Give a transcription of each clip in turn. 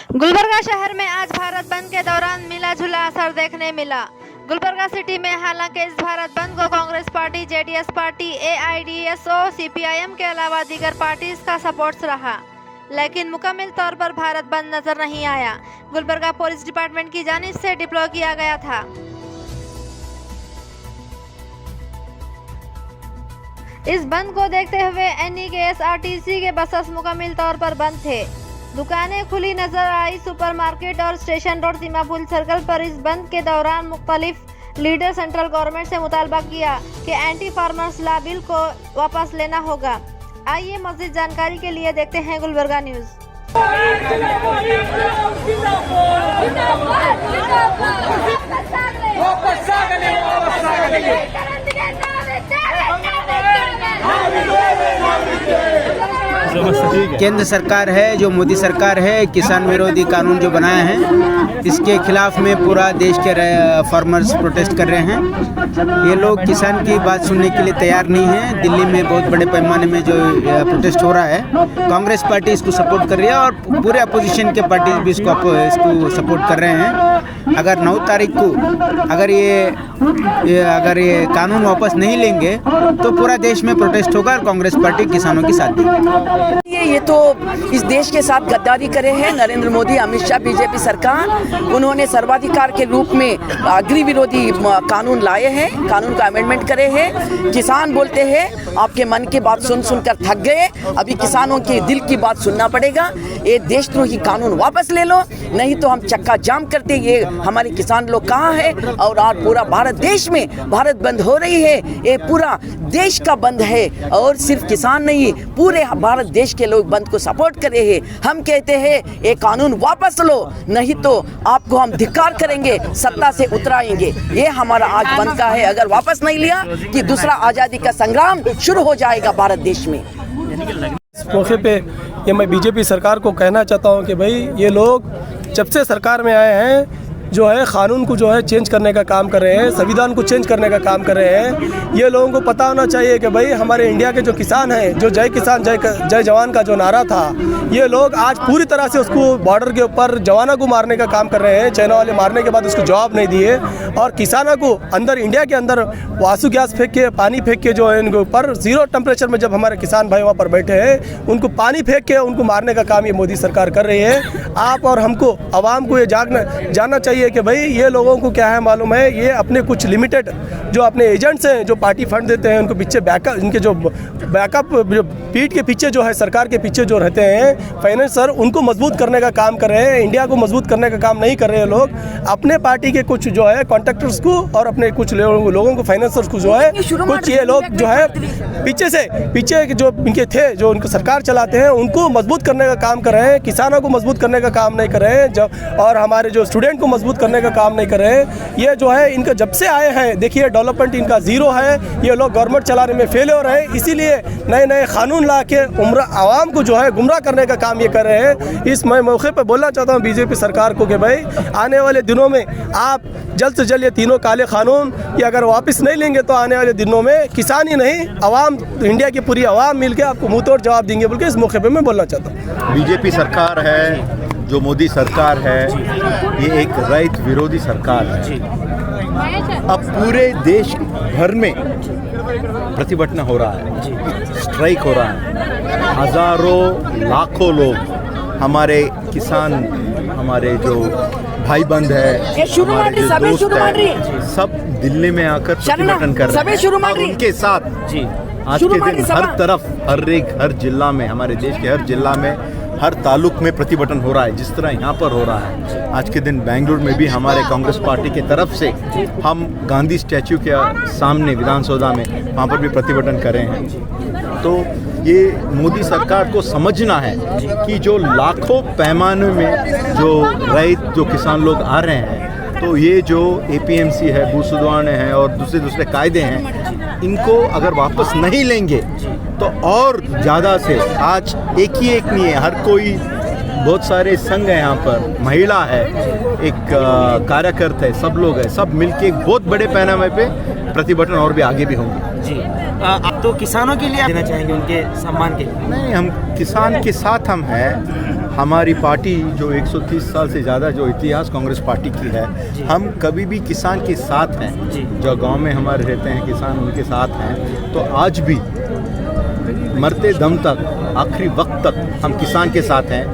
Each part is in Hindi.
गुलबर्गा शहर में आज भारत बंद के दौरान मिला जुला असर देखने मिला। गुलबर्गा सिटी में हालांकि इस भारत बंद को Congress party, JDS party, AIDSO, CPIM के अलावा दीगर पार्टीज का सपोर्ट रहा, लेकिन मुकम्मल तौर पर भारत बंद नजर नहीं आया। गुलबर्गा पुलिस डिपार्टमेंट की जानिब से डिप्लॉय किया गया था। इस बंद को देखते हुए एनईकेएसआरटीसी के बसेस मुकम्मल तौर पर बंद थे। दुकानें खुली नजर आई। सुपरमार्केट और स्टेशन रोड तिमापुल सर्कल पर इस बंद के दौरान मुख्तलिफ लीडर सेंट्रल गवर्नमेंट से मुतालबा किया कि एंटी फार्मर्स लॉ बिल को वापस लेना होगा। आइए मज़ीद जानकारी के लिए देखते हैं गुलबर्गा न्यूज़। केंद्र सरकार है जो मोदी सरकार है, किसान विरोधी कानून जो बनाए हैं इसके खिलाफ में पूरा देश के फार्मर्स प्रोटेस्ट कर रहे हैं। ये लोग किसान की बात सुनने के लिए तैयार नहीं हैं। दिल्ली में बहुत बड़े पैमाने में जो प्रोटेस्ट हो रहा है, कांग्रेस पार्टी इसको सपोर्ट कर रही है और पूरे अपोजिशन के पार्टी भी इसको सपोर्ट कर रहे हैं। अगर 9 तारीख को अगर ये कानून वापस नहीं लेंगे तो पूरा देश में प्रोटेस्ट होगा और कांग्रेस पार्टी किसानों की साथ देगी। ये तो इस देश के साथ गद्दारी करे हैं नरेंद्र मोदी, अमित शाह, बीजेपी सरकार। उन्होंने सर्वाधिकार के रूप में अग्नि विरोधी कानून लाए हैं, कानून का अमेंडमेंट करे हैं। किसान बोलते हैं आपके मन की बात सुन सुनकर थक गए, अभी किसानों के दिल की बात सुनना पड़ेगा। ये देशद्रोही कानून वापस ले लो, नहीं तो हम चक्का जाम करते। ये हमारे किसान लोग कहाँ हैं? और आज पूरा भारत देश में भारत बंद हो रही है। ये पूरा देश का बंद है और सिर्फ किसान नहीं, पूरे भारत देश के लोग बंद को सपोर्ट कर रहे हैं। हम कहते हैं ये कानून वापस लो, नहीं तो आपको हम धिक्कार करेंगे, सत्ता से उतराएंगे। ये हमारा आज बंद का है। अगर वापस नहीं लिया कि दूसरा आज़ादी का संग्राम शुरू हो जाएगा भारत देश में। इस मौके पे ये मैं बीजेपी सरकार को कहना चाहता हूँ कि भाई ये लोग जब से सरकार में आए हैं जो है कानून को जो है चेंज करने का काम कर रहे हैं, संविधान को चेंज करने का काम कर रहे हैं। ये लोगों को पता होना चाहिए कि भाई हमारे इंडिया के जो किसान हैं, जो जय किसान जय जवान का जो नारा था, ये लोग आज पूरी तरह से उसको बॉर्डर के ऊपर जवानों को मारने का काम कर रहे हैं। चाइना वाले मारने के बाद उसको जवाब नहीं दिए और किसानों को अंदर इंडिया के अंदर आंसू गैस फेंक के, पानी फेंक के जो है इनके ऊपर जीरो टेम्परेचर में जब हमारे किसान भाई वहाँ पर बैठे हैं, उनको पानी फेंक के उनको मारने का काम ये मोदी सरकार कर रही है। आप और हमको, आवाम को ये जानना चाहिए कि भाई ये लोगों को क्या है मालूम है, ये अपने कुछ लिमिटेड जो अपने एजेंट्स हैं जो पार्टी फंड देते हैं, उनको पीछे बैकअप, इनके जो बैकअप पीठ के पीछे जो है सरकार के पीछे जो रहते हैं फाइनेंसर, उनको मजबूत करने का काम कर रहे हैं। इंडिया को मजबूत करने का काम नहीं कर रहे हैं लोग। अपने पार्टी के कुछ जो है कॉन्ट्रैक्टर्स को और अपने कुछ लोगों को, फाइनेंसर्स को जो है कुछ ये लोग जो है पीछे जो इनके थे, जो उनको सरकार चलाते हैं, उनको मजबूत करने का काम कर रहे हैं। किसानों को मजबूत करने का काम नहीं कर रहे हैं और हमारे जो स्टूडेंट को मजबूत करने का काम नहीं कर रहे हैं। ये जो है इनका जब से आए हैं देखिए डेवलपमेंट इनका जीरो है। ये लोग गवर्नमेंट चलाने में फेल हो रहे हैं, इसीलिए नए नए कानून ला के आवाम को जो है गुमराह करने का काम ये कर रहे हैं। इस मैं मौके पर बोलना चाहता हूँ बीजेपी सरकार को कि भाई आने वाले दिनों में आप जल्द से जल्द ये तीनों काले कानून ये अगर वापस नहीं लेंगे तो आने वाले दिनों में किसान ही नहीं, आवाम, इंडिया की पूरी आवाम मिलकर आपको मुँह तोड़ जवाब देंगे बोल के इस मौके पर मैं बोलना चाहता हूँ। बीजेपी सरकार है जो मोदी सरकार है, ये एक रैत विरोधी सरकार है। अब पूरे देश भर में प्रतिभटना हो रहा है, स्ट्राइक हो रहा है। हजारों लाखों लोग हमारे किसान, हमारे जो भाई बंद है, हमारे जो दोस्त है, सब दिल्ली में आकर प्रतिभटन कर रहे हैं। और उनके साथ आज के दिन हर तरफ, हर जिला में, हमारे देश के हर जिला में, हर तालुक में प्रतिभटन हो रहा है, जिस तरह यहाँ पर हो रहा है। आज के दिन बेंगलुरु में भी हमारे कांग्रेस पार्टी की तरफ से हम गांधी स्टैच्यू के सामने विधानसभा में वहाँ पर भी प्रतिभटन कर रहे हैं। तो ये मोदी सरकार को समझना है कि जो लाखों पैमाने में जो किसान लोग आ रहे हैं, तो ये जो एपीएमसी है, भू सुधारणे हैं और दूसरे कायदे हैं, इनको अगर वापस नहीं लेंगे तो और ज़्यादा से, आज एक नहीं है, हर कोई, बहुत सारे संघ हैं यहाँ पर, महिला है, एक कार्यकर्ता है, सब लोग हैं, सब मिलके एक बहुत बड़े पैमाने पे प्रतिभटन और भी आगे भी होंगे। जी, आप तो किसानों के लिए देना चाहेंगे, उनके सम्मान के लिए? नहीं, हम किसान के साथ हम हैं। हमारी पार्टी जो 130 साल से ज़्यादा जो इतिहास कांग्रेस पार्टी की है, हम कभी भी किसान के साथ हैं। जो गांव में हमारे रहते हैं किसान, उनके साथ हैं। तो आज भी मरते दम तक, आखिरी वक्त तक हम किसान के साथ हैं।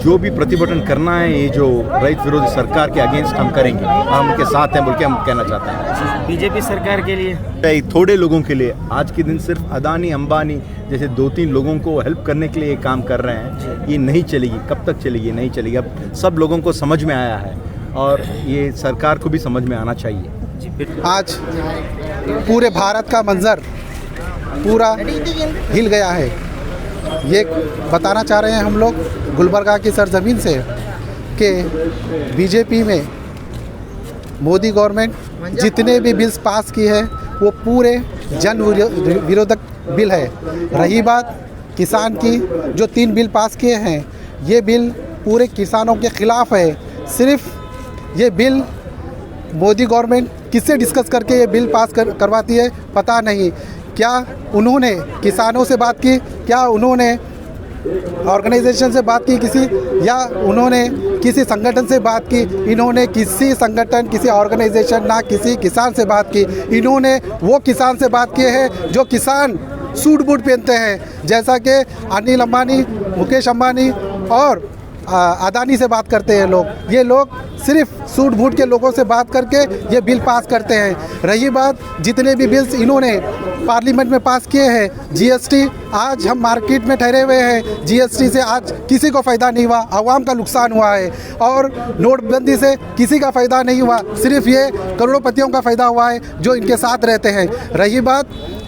जो भी प्रतिभटन करना है, ये जो रैत विरोधी सरकार के अगेंस्ट हम करेंगे, हम उनके साथ हैं बोल के हम कहना चाहते हैं। बीजेपी सरकार के लिए थोड़े लोगों के लिए आज के दिन सिर्फ अदानी अंबानी जैसे 2-3 लोगों को हेल्प करने के लिए ये काम कर रहे हैं। ये नहीं चलेगी। कब तक चलेगी? नहीं चलेगी। अब सब लोगों को समझ में आया है और ये सरकार को भी समझ में आना चाहिए। आज पूरे भारत का मंजर पूरा हिल गया है। ये बताना चाह रहे हैं हम लोग गुलबर्गा की सरजमीन से कि बीजेपी में मोदी गवर्नमेंट जितने भी बिल्स पास की है वो पूरे जन विरोधक बिल है। रही बात किसान की, जो 3 बिल पास किए हैं, ये बिल पूरे किसानों के ख़िलाफ़ है। सिर्फ ये बिल मोदी गवर्नमेंट किससे डिस्कस करके ये बिल पास करवाती है पता नहीं। क्या उन्होंने किसानों से बात की? क्या उन्होंने ऑर्गेनाइजेशन से बात की किसी, या उन्होंने किसी संगठन से बात की? इन्होंने किसी संगठन, किसी ऑर्गेनाइजेशन, ना किसी किसान से बात की। इन्होंने वो किसान से बात की है जो किसान सूट बूट पहनते हैं, जैसा कि अनिल अंबानी, मुकेश अंबानी और अदानी से बात करते हैं लोग। ये लोग सिर्फ सूट बूट के लोगों से बात करके ये बिल पास करते हैं। रही बात जितने भी बिल्स इन्होंने पार्लियामेंट में पास किए हैं, जीएसटी, आज हम मार्केट में ठहरे हुए हैं। जीएसटी से आज किसी को फ़ायदा नहीं हुआ, आवाम का नुकसान हुआ है। और नोटबंदी से किसी का फ़ायदा नहीं हुआ, सिर्फ ये करोड़पतियों का फ़ायदा हुआ है जो इनके साथ रहते हैं। रही बात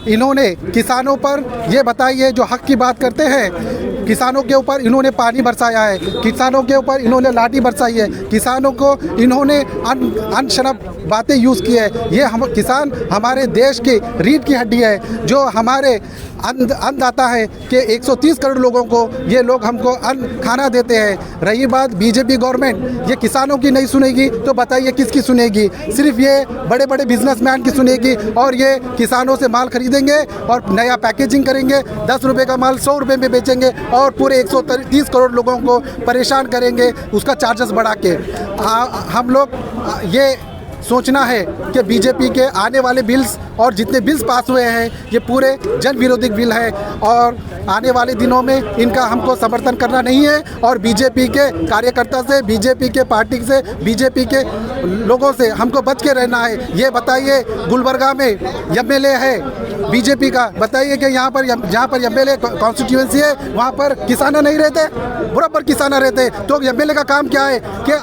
इन्होंने किसानों पर ये बताइए, जो हक की बात करते हैं, किसानों के ऊपर इन्होंने पानी बरसाया है, किसानों के ऊपर इन्होंने लाठी बरसाई है, किसानों को इन्होंने अनशनब बातें यूज़ की है। ये हम किसान हमारे देश की रीढ़ की हड्डी है, जो हमारे अन्नदाता है कि 130 करोड़ लोगों को ये लोग हमको अन्न खाना देते हैं। रही बात बीजेपी गवर्नमेंट ये किसानों की नहीं सुनेगी तो बताइए किसकी सुनेगी? सिर्फ ये बड़े बड़े बिजनेसमैन की सुनेगी और ये किसानों से माल खरीदेंगे और नया पैकेजिंग करेंगे, 10 रुपये का माल 100 रुपये में बेचेंगे और पूरे 130 करोड़ लोगों को परेशान करेंगे उसका चार्जेस बढ़ा के। हम लोग ये सोचना है कि बीजेपी के आने वाले बिल्स और जितने बिल्स पास हुए हैं ये पूरे जन विरोधी बिल है और आने वाले दिनों में इनका हमको समर्थन करना नहीं है। और बीजेपी के कार्यकर्ता से, बीजेपी के पार्टी से, बीजेपी के लोगों से हमको बच के रहना है। ये बताइए गुलबर्गा में एमएलए है बीजेपी का, बताइए कि यहाँ पर एमएलए कॉन्स्टिट्यूएंसी है वहाँ पर किसान नहीं रहते, बराबर किसान रहते। तो एमएलए का काम क्या है कि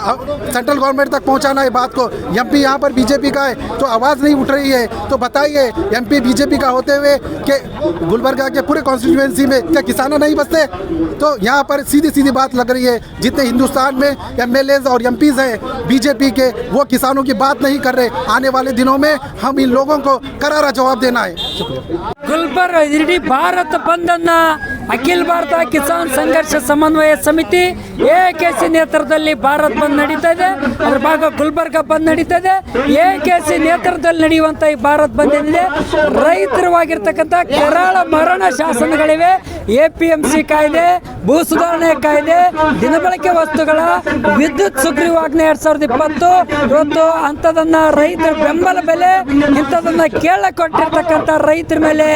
सेंट्रल गवर्नमेंट तक पहुँचाना है बात को। एमपी यहाँ पर बीजेपी का है तो आवाज़ नहीं उठ रही है। तो बताइए एमपी बीजेपी का होते हुए कि गुलबर्गा के पूरे कॉन्स्टिट्यूएंसी में क्या किसान नहीं बसते? तो यहाँ पर सीधी सीधी बात लग रही है, जितने हिंदुस्तान में एमएलएज और एमपीज हैं बीजेपी के, वो किसानों की बात नहीं कर रहे। आने वाले दिनों में हम इन लोगों को करारा जवाब देना है। ಗುಲ್ಬರ್ಗ ಇಡೀ ಭಾರತ ಬಂದನ್ನ ಅಖಿಲ ಭಾರತ ಕಿಸಾನ್ ಸಂಘರ್ಷ ಸಮನ್ವಯ ಸಮಿತಿ ಎಕೆಸಿ ನೇತೃತ್ವದಲ್ಲಿ ಭಾರತ್ ಬಂದ್ ನಡೀತಾ ಇದೆ. ಅದರ ಭಾಗ ಗುಲ್ಬರ್ಗ ಬಂದ್ ನಡೀತಾ ಇದೆ. ಎಕೆಸಿ ನೇತೃತ್ವದಲ್ಲಿ ನಡೆಯುವಂತ ಈ ಭಾರತ್ ಬಂದ್ ಏನಿದೆ, ರೈತರವಾಗಿರ್ತಕ್ಕಂಥ ಕೆರಾಳ ಮರಣ ಶಾಸನಗಳಿವೆ. ಎಪಿಎಂಸಿ ಕಾಯ್ದೆ, ಭೂ ಸುಧಾರಣೆ ಕಾಯ್ದೆ, ದಿನಬಳಕೆ ವಸ್ತುಗಳ ವಿದ್ಯುತ್ ಸುಗ್ರೀವಾಜ್ಞೆ 2020, ಇವತ್ತು ಅಂಥದನ್ನ ರೈತರ ಬೆಂಬಲ ಬೆಲೆ ಇಂಥದನ್ನ ಕೇಳಕ್ ಕೊಟ್ಟಿರ್ತಕ್ಕಂಥ ರೈತರ ಮೇಲೆ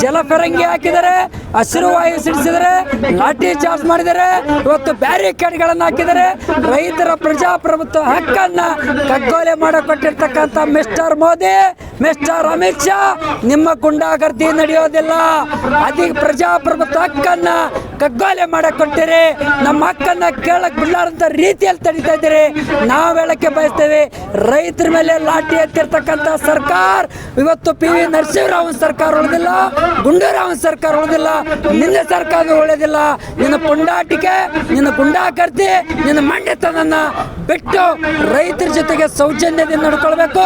ಜಲಫರಂಗಿ ಹಾಕಿದ್ದಾರೆ, ಹಸಿರು ವಾಯು ಸಿಡಿಸಿದರೆ, ಲಾಠಿ ಚಾರ್ಜ್ ಮಾಡಿದರೆ, ಇವತ್ತು ಬ್ಯಾರಿಕೇಡ್ಗಳನ್ನು ಹಾಕಿದರೆ. ರೈತರ ಪ್ರಜಾಪ್ರಭುತ್ವ ಹಕ್ಕನ್ನ ಕಗ್ಗೋಲೆ ಮಾಡಿಕೊಟ್ಟಿರ್ತಕ್ಕಂಥ ಮಿಸ್ಟರ್ ಮೋದಿ, ಮಿಸ್ಟರ್ ಅಮಿತ್ ಶಾ, ನಿಮ್ಮ ಗುಂಡಾಗರ್ದಿ ನಡೆಯೋದಿಲ್ಲ. ಪ್ರಜಾಪ್ರಭುತ್ವ ಹಕ್ಕನ್ನ ಕಗ್ಗೋಲೆ ಮಾಡಿಕೊಟ್ಟಿರಿ. ನಮ್ಮ ಹಕ್ಕನ್ನ ಕೇಳಕ್ ಬಿಡಲಾರಂತ ರೀತಿಯಲ್ಲಿ ತಡೀತಾ ಇದ್ದೀರಿ. ನಾವು ಹೇಳಕ್ಕೆ ಬಯಸ್ತೇವೆ, ರೈತರ ಮೇಲೆ ಲಾಠಿ ಎತ್ತಿರ್ತಕ್ಕಂಥ ಸರ್ಕಾರ ಇವತ್ತು PV ನರಸಿಂಹರಾವ್ ಸರ್ಕಾರ ಉಳಿದಿಲ್ಲ, ಗುಂಡೂರಾವ್ ಸರ್ಕಾರ ಉಳಿದಿಲ್ಲ, ನಿನ್ನ ಸರ್ಕಾರ ಉಳಿದಿಲ್ಲ. ನಿನ್ನ ಪುಂಡಾಟಿಕೆ, ನಿನ್ನ ಗುಂಡಾಕರ್ತಿ, ನಿನ್ನ ಮಂಡ್ಯತನನ್ನ ಬಿಟ್ಟು ರೈತರ ಜೊತೆಗೆ ಸೌಜನ್ಯದಿಂದ ನಡ್ಕೊಳ್ಬೇಕು,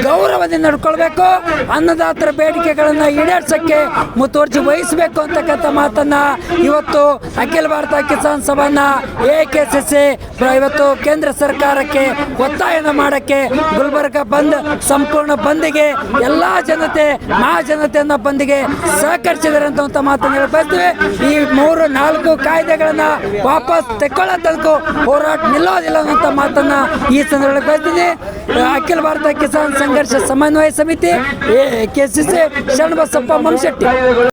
ಗೌರವದಿಂದ ನಡ್ಕೊಳ್ಬೇಕು. ಕೈಗೊಳ್ಳಬೇಕು, ಅನ್ನದಾತರ ಬೇಡಿಕೆಗಳನ್ನು ಈಡೇರಿಸಕ್ಕೆ ಮುತುವರ್ಜಿ ವಹಿಸಬೇಕು ಅಂತಕ್ಕಂಥ ಮಾತನ್ನ ಇವತ್ತು ಅಖಿಲ ಭಾರತ ಕಿಸಾನ್ ಸಭಾನ AKCC ಇವತ್ತು ಕೇಂದ್ರ ಸರ್ಕಾರಕ್ಕೆ ಒತ್ತಾಯನ ಮಾಡಕ್ಕೆ ಗುಲ್ಬರ್ಗ ಬಂದ್ ಸಂಪೂರ್ಣ ಬಂದಿಗೆ ಎಲ್ಲ ಜನತೆ ಮಹಾಜನತೆಯನ್ನ ಬಂದಿಗೆ ಸಹಕರಿಸಿದ್ದಾರೆ ಅಂತ ಮಾತನ್ನು ಹೇಳಿ ಬಯಸ್ತೀವಿ. ಈ 3-4 ಕಾಯ್ದೆಗಳನ್ನ ವಾಪಸ್ ತೆಕ್ಕೊಳ್ಳೋ ತನಕ ಹೋರಾಟ ನಿಲ್ಲೋದಿಲ್ಲ ಅನ್ನೋ ಮಾತನ್ನ ಈ ಸಂದರ್ಭದಲ್ಲಿ ಬಯಸ್ತೀನಿ. ಅಖಿಲ ಭಾರತ ಕಿಸಾನ್ ಸಂಘರ್ಷ ಸಮನ್ವಯ ಸಮಿತಿ AKCC ಶರಣಬಸಪ್ಪ ಮಮಶೆಟ್ಟಿ.